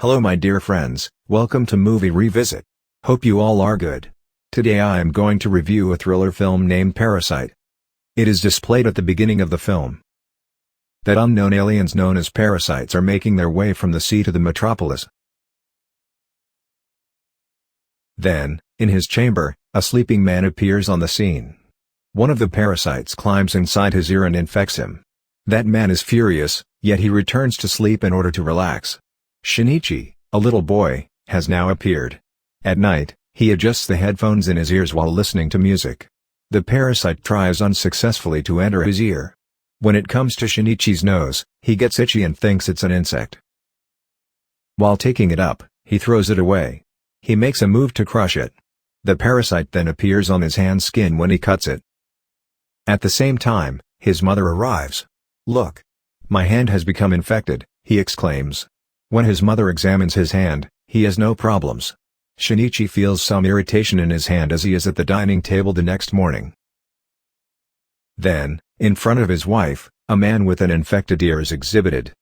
Hello my dear friends, welcome to Movie Revisit. Hope you all are good. Today I am going to review a thriller film named Parasyte. It is displayed at the beginning of the film that unknown aliens known as parasites are making their way from the sea to the metropolis. Then, in his chamber, a sleeping man appears on the scene. One of the parasites climbs inside his ear and infects him. That man is furious, yet he returns to sleep in order to relax. Shinichi, a little boy, has now appeared. At night, he adjusts the headphones in his ears while listening to music. The parasite tries unsuccessfully to enter his ear. When it comes to Shinichi's nose, he gets itchy and thinks it's an insect. While taking it up, he throws it away. He makes a move to crush it. The parasite then appears on his hand skin when he cuts it. At the same time, his mother arrives. "Look! My hand has become infected," he exclaims. When his mother examines his hand, he has no problems. Shinichi feels some irritation in his hand as he is at the dining table the next morning. Then, in front of his wife, a man with an infected ear is exhibited.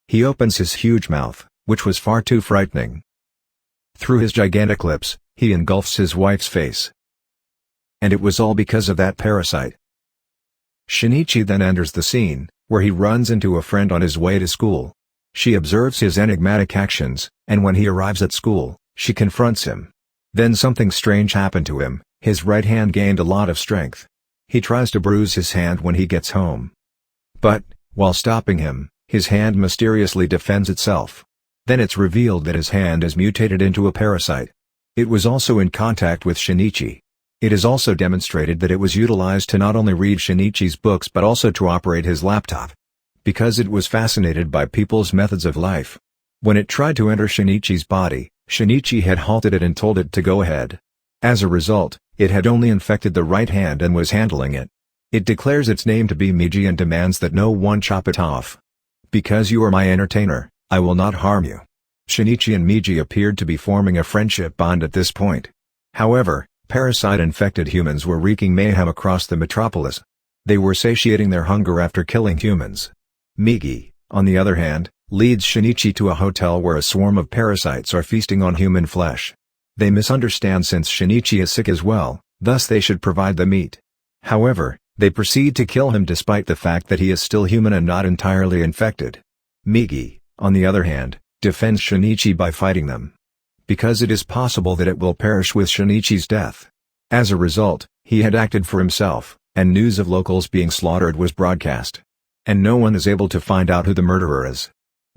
He opens his huge mouth, which was far too frightening. Through his gigantic lips, he engulfs his wife's face. And it was all because of that parasite. Shinichi then enters the scene, where he runs into a friend on his way to school. She observes his enigmatic actions, and when he arrives at school, she confronts him. Then something strange happened to him. His right hand gained a lot of strength. He tries to bruise his hand when he gets home. But, while stopping him, his hand mysteriously defends itself. Then it's revealed that his hand is mutated into a parasite. It was also in contact with Shinichi. It is also demonstrated that it was utilized to not only read Shinichi's books but also to operate his laptop. Because it was fascinated by people's methods of life. When it tried to enter Shinichi's body, Shinichi had halted it and told it to go ahead. As a result, it had only infected the right hand and was handling it. It declares its name to be Miji and demands that no one chop it off. "Because you are my entertainer, I will not harm you." Shinichi and Miji appeared to be forming a friendship bond at this point. However, parasite-infected humans were wreaking mayhem across the metropolis. They were satiating their hunger after killing humans. Migi, on the other hand, leads Shinichi to a hotel where a swarm of parasites are feasting on human flesh. They misunderstand since Shinichi is sick as well, thus they should provide the meat. However, they proceed to kill him despite the fact that he is still human and not entirely infected. Migi, on the other hand, defends Shinichi by fighting them. Because it is possible that it will perish with Shinichi's death. As a result, he had acted for himself, and news of locals being slaughtered was broadcast. And no one is able to find out who the murderer is.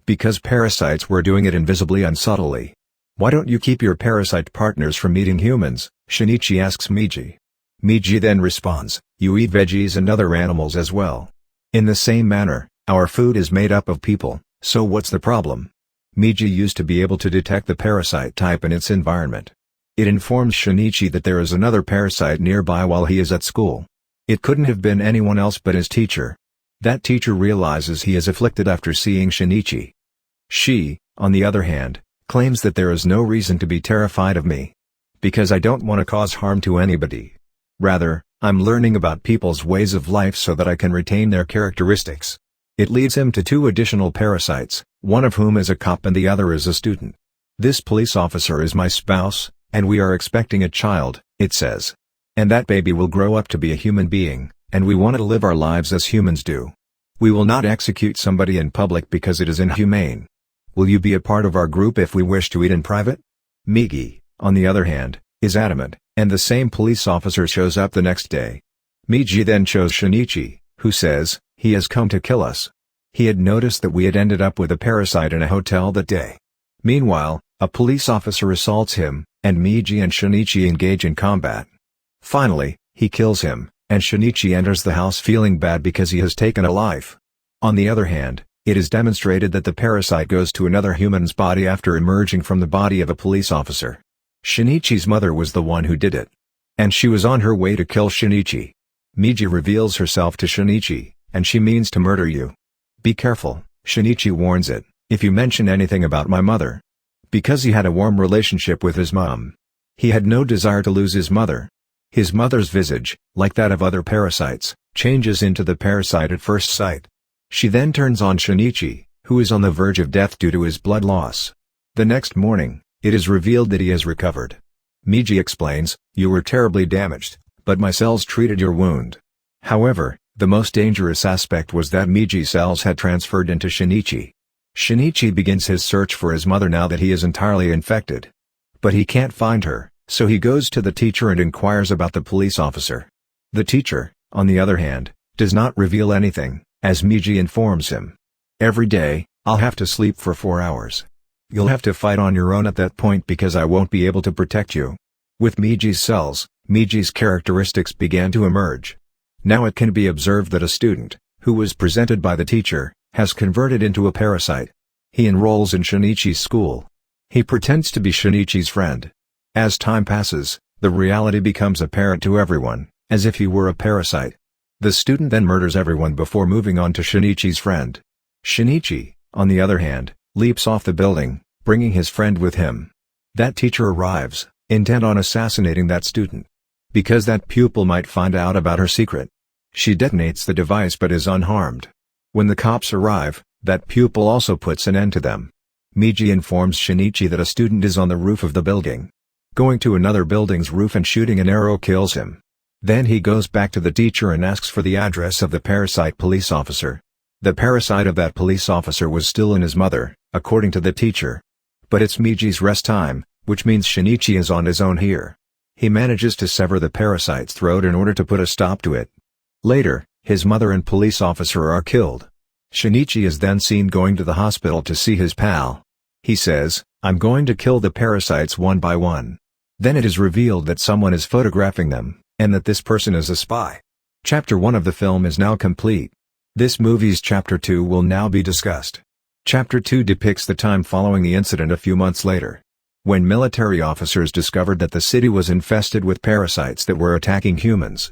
Because parasites were doing it invisibly and subtly. "Why don't you keep your parasite partners from eating humans?" Shinichi asks Miji. Miji then responds, "You eat veggies and other animals as well. In the same manner, our food is made up of people, so what's the problem?" Miji used to be able to detect the parasite type in its environment. It informs Shinichi that there is another parasite nearby while he is at school. It couldn't have been anyone else but his teacher. That teacher realizes he is afflicted after seeing Shinichi. She, on the other hand, claims that there is no reason to be terrified of me. Because I don't want to cause harm to anybody. Rather, I'm learning about people's ways of life so that I can retain their characteristics. It leads him to two additional parasites, one of whom is a cop and the other is a student. "This police officer is my spouse, and we are expecting a child," it says. "And that baby will grow up to be a human being, and we want to live our lives as humans do. We will not execute somebody in public because it is inhumane. Will you be a part of our group if we wish to eat in private?" Migi, on the other hand, is adamant, and the same police officer shows up the next day. Miji then shows Shinichi, who says, "He has come to kill us." He had noticed that we had ended up with a parasite in a hotel that day. Meanwhile, a police officer assaults him, and Miji and Shinichi engage in combat. Finally, he kills him, and Shinichi enters the house feeling bad because he has taken a life. On the other hand, it is demonstrated that the parasite goes to another human's body after emerging from the body of a police officer. Shinichi's mother was the one who did it. And she was on her way to kill Shinichi. Miji reveals herself to Shinichi, and she means to murder you. "Be careful," Shinichi warns it, "if you mention anything about my mother." Because he had a warm relationship with his mom. He had no desire to lose his mother. His mother's visage, like that of other parasites, changes into the parasite at first sight. She then turns on Shinichi, who is on the verge of death due to his blood loss. The next morning, it is revealed that he has recovered. Miji explains, "You were terribly damaged, but my cells treated your wound." However, the most dangerous aspect was that Miji's cells had transferred into Shinichi. Shinichi begins his search for his mother now that he is entirely infected. But he can't find her, so he goes to the teacher and inquires about the police officer. The teacher, on the other hand, does not reveal anything, as Miji informs him. "Every day, I'll have to sleep for 4 hours. You'll have to fight on your own at that point because I won't be able to protect you." With Miji's cells, Miji's characteristics began to emerge. Now it can be observed that a student, who was presented by the teacher, has converted into a parasite. He enrolls in Shinichi's school. He pretends to be Shinichi's friend. As time passes, the reality becomes apparent to everyone, as if he were a parasite. The student then murders everyone before moving on to Shinichi's friend. Shinichi, on the other hand, leaps off the building, bringing his friend with him. That teacher arrives, intent on assassinating that student. Because that pupil might find out about her secret. She detonates the device but is unharmed. When the cops arrive, that pupil also puts an end to them. Miji informs Shinichi that a student is on the roof of the building. Going to another building's roof and shooting an arrow kills him. Then he goes back to the teacher and asks for the address of the parasite police officer. The parasite of that police officer was still in his mother, according to the teacher. But it's Miji's rest time, which means Shinichi is on his own here. He manages to sever the parasite's throat in order to put a stop to it. Later, his mother and police officer are killed. Shinichi is then seen going to the hospital to see his pal. He says, "I'm going to kill the parasites one by one." Then it is revealed that someone is photographing them, and that this person is a spy. Chapter 1 of the film is now complete. This movie's Chapter 2 will now be discussed. Chapter 2 depicts the time following the incident a few months later. When military officers discovered that the city was infested with parasites that were attacking humans.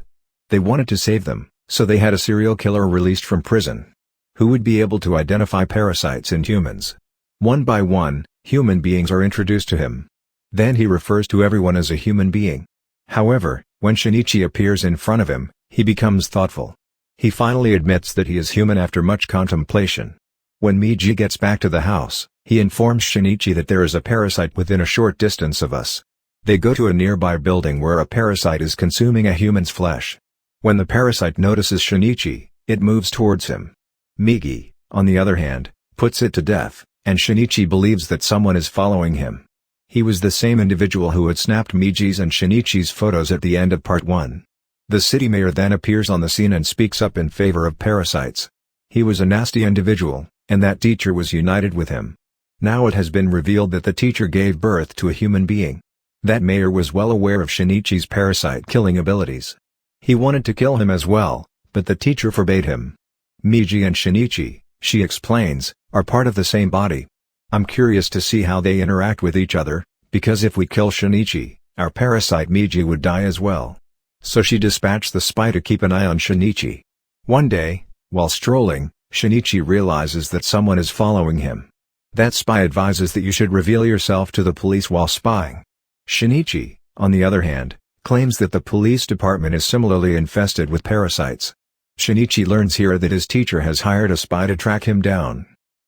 They wanted to save them, so they had a serial killer released from prison. Who would be able to identify parasites in humans? One by one, human beings are introduced to him. Then he refers to everyone as a human being. However, when Shinichi appears in front of him, he becomes thoughtful. He finally admits that he is human after much contemplation. When Miji gets back to the house, he informs Shinichi that there is a parasite within a short distance of us. They go to a nearby building where a parasite is consuming a human's flesh. When the parasite notices Shinichi, it moves towards him. Migi, on the other hand, puts it to death, and Shinichi believes that someone is following him. He was the same individual who had snapped Miji's and Shinichi's photos at the end of part 1. The city mayor then appears on the scene and speaks up in favor of parasites. He was a nasty individual, and that teacher was united with him. Now it has been revealed that the teacher gave birth to a human being. That mayor was well aware of Shinichi's parasite-killing abilities. He wanted to kill him as well, but the teacher forbade him. Miji and Shinichi, she explains, are part of the same body. I'm curious to see how they interact with each other, because if we kill Shinichi, our parasite Miji would die as well. So she dispatched the spy to keep an eye on Shinichi. One day, while strolling, Shinichi realizes that someone is following him. That spy advises that you should reveal yourself to the police while spying. Shinichi, on the other hand, claims that the police department is similarly infested with parasites. Shinichi learns here that his teacher has hired a spy to track him down.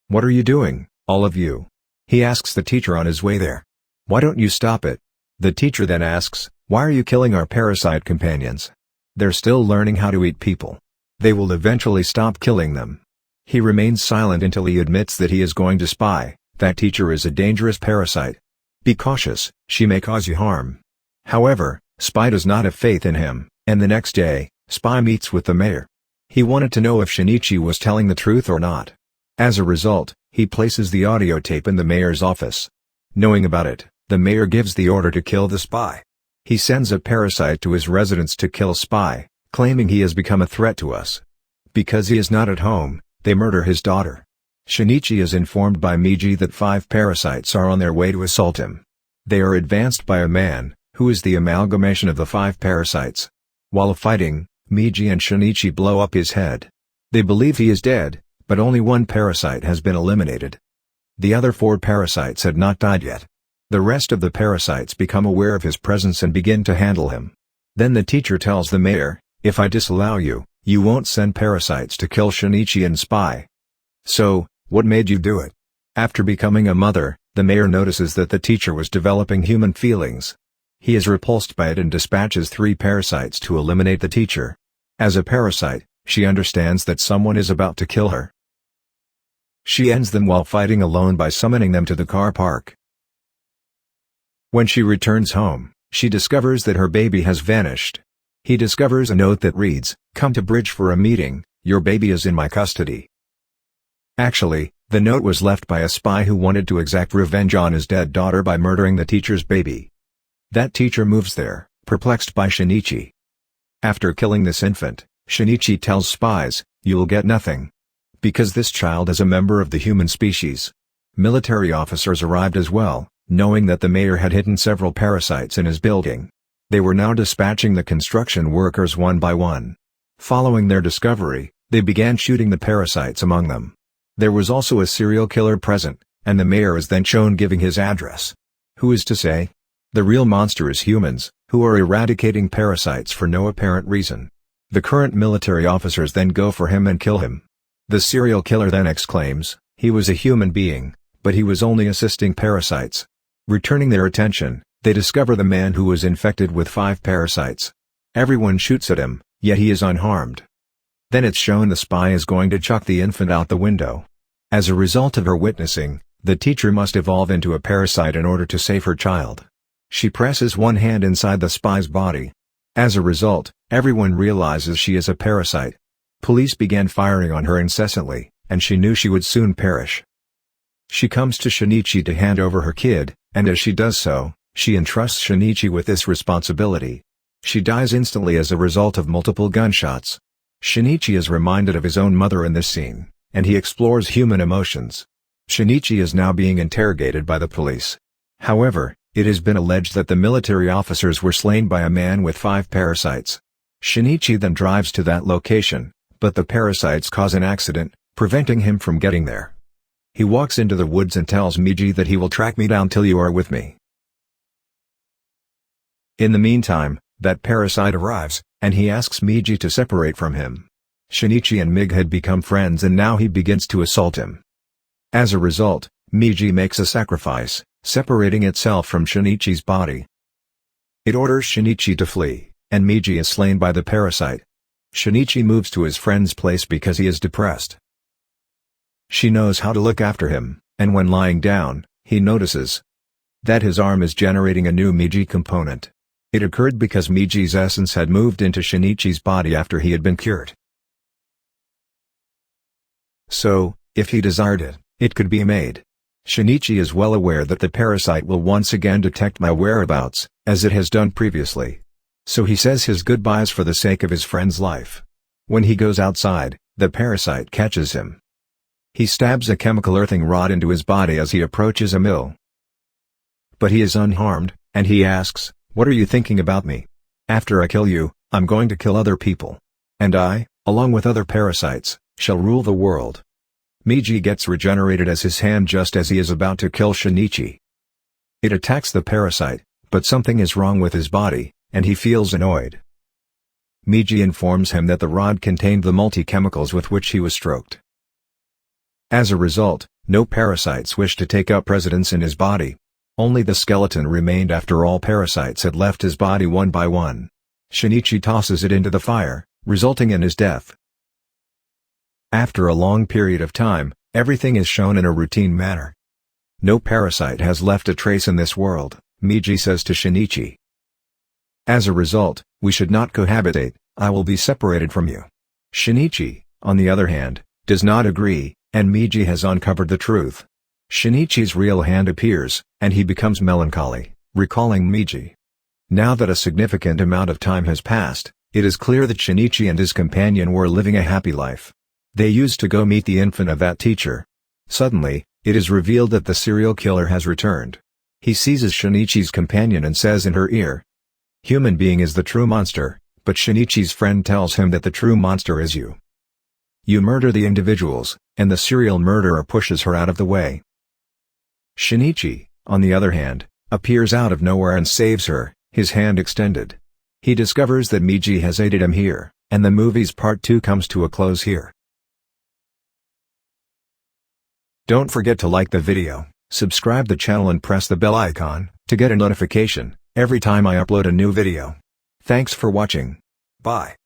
"What are you doing, all of you?" he asks the teacher on his way there. "Why don't you stop it?" The teacher then asks, "Why are you killing our parasite companions? They're still learning how to eat people. They will eventually stop killing them." He remains silent until he admits that he is going to spy. That teacher is a dangerous parasite. "Be cautious, she may cause you harm." However, Spy does not have faith in him, and the next day, Spy meets with the mayor. He wanted to know if Shinichi was telling the truth or not. As a result, he places the audio tape in the mayor's office. Knowing about it, the mayor gives the order to kill the spy. He sends a parasite to his residence to kill Spy, claiming he has become a threat to us. Because he is not at home, they murder his daughter. Shinichi is informed by Miji that 5 parasites are on their way to assault him. They are advanced by a man, who is the amalgamation of the 5 parasites. While fighting, Miji and Shinichi blow up his head. They believe he is dead, but only 1 parasite has been eliminated. The other 4 parasites had not died yet. The rest of the parasites become aware of his presence and begin to handle him. Then the teacher tells the mayor, "If I disallow you, You won't send parasites to kill Shinichi and Spy. So, what made you do it? After becoming a mother, the mayor notices that the teacher was developing human feelings. He is repulsed by it and dispatches 3 parasites to eliminate the teacher. As a parasite, she understands that someone is about to kill her. She ends them while fighting alone by summoning them to the car park. When she returns home, she discovers that her baby has vanished. He discovers a note that reads, "Come to Bridge for a meeting, your baby is in my custody." Actually, the note was left by a spy who wanted to exact revenge on his dead daughter by murdering the teacher's baby. That teacher moves there, perplexed by Shinichi. After killing this infant, Shinichi tells spies, "You'll get nothing. Because this child is a member of the human species." Military officers arrived as well, knowing that the mayor had hidden several parasites in his building. They were now dispatching the construction workers one by one. Following their discovery, they began shooting the parasites among them. There was also a serial killer present, and the mayor is then shown giving his address. Who is to say? The real monster is humans, who are eradicating parasites for no apparent reason. The current military officers then go for him and kill him. The serial killer then exclaims, he was a human being, but he was only assisting parasites. Returning their attention, they discover the man who was infected with 5 parasites. Everyone shoots at him, yet he is unharmed. Then it's shown the spy is going to chuck the infant out the window. As a result of her witnessing, the teacher must evolve into a parasite in order to save her child. She presses one hand inside the spy's body. As a result, everyone realizes she is a parasite. Police began firing on her incessantly, and she knew she would soon perish. She comes to Shinichi to hand over her kid, and as she does so, she entrusts Shinichi with this responsibility. She dies instantly as a result of multiple gunshots. Shinichi is reminded of his own mother in this scene, and he explores human emotions. Shinichi is now being interrogated by the police. However, it has been alleged that the military officers were slain by a man with 5 parasites. Shinichi then drives to that location, but the parasites cause an accident, preventing him from getting there. He walks into the woods and tells Miji that he will track me down till you are with me. In the meantime, that parasite arrives, and he asks Miji to separate from him. Shinichi and Mig had become friends and now he begins to assault him. As a result, Miji makes a sacrifice, separating itself from Shinichi's body. It orders Shinichi to flee, and Miji is slain by the parasite. Shinichi moves to his friend's place because he is depressed. She knows how to look after him, and when lying down, he notices that his arm is generating a new Miji component. It occurred because Miji's essence had moved into Shinichi's body after he had been cured. So, if he desired it, it could be made. Shinichi is well aware that the parasite will once again detect my whereabouts, as it has done previously. So he says his goodbyes for the sake of his friend's life. When he goes outside, the parasite catches him. He stabs a chemical earthing rod into his body as he approaches a mill. But he is unharmed, and he asks, "What are you thinking about me? After I kill you, I'm going to kill other people. And I, along with other parasites, shall rule the world." Miji gets regenerated as his hand just as he is about to kill Shinichi. It attacks the parasite, but something is wrong with his body, and he feels annoyed. Miji informs him that the rod contained the multi-chemicals with which he was stroked. As a result, no parasites wished to take up residence in his body. Only the skeleton remained after all parasites had left his body one by one. Shinichi tosses it into the fire, resulting in his death. After a long period of time, everything is shown in a routine manner. No parasite has left a trace in this world, Miji says to Shinichi. As a result, we should not cohabitate, I will be separated from you. Shinichi, on the other hand, does not agree, and Miji has uncovered the truth. Shinichi's real hand appears, and he becomes melancholy, recalling Miji. Now that a significant amount of time has passed, it is clear that Shinichi and his companion were living a happy life. They used to go meet the infant of that teacher. Suddenly, it is revealed that the serial killer has returned. He seizes Shinichi's companion and says in her ear, "Human being is the true monster," but Shinichi's friend tells him that the true monster is you. You murder the individuals, and the serial murderer pushes her out of the way. Shinichi, on the other hand, appears out of nowhere and saves her, his hand extended. He discovers that Miji has aided him here, And the movie's part 2 comes to a close here. Don't forget to like the video, subscribe the channel and press the bell icon to get a notification every time I upload a new video. Thanks for watching. Bye.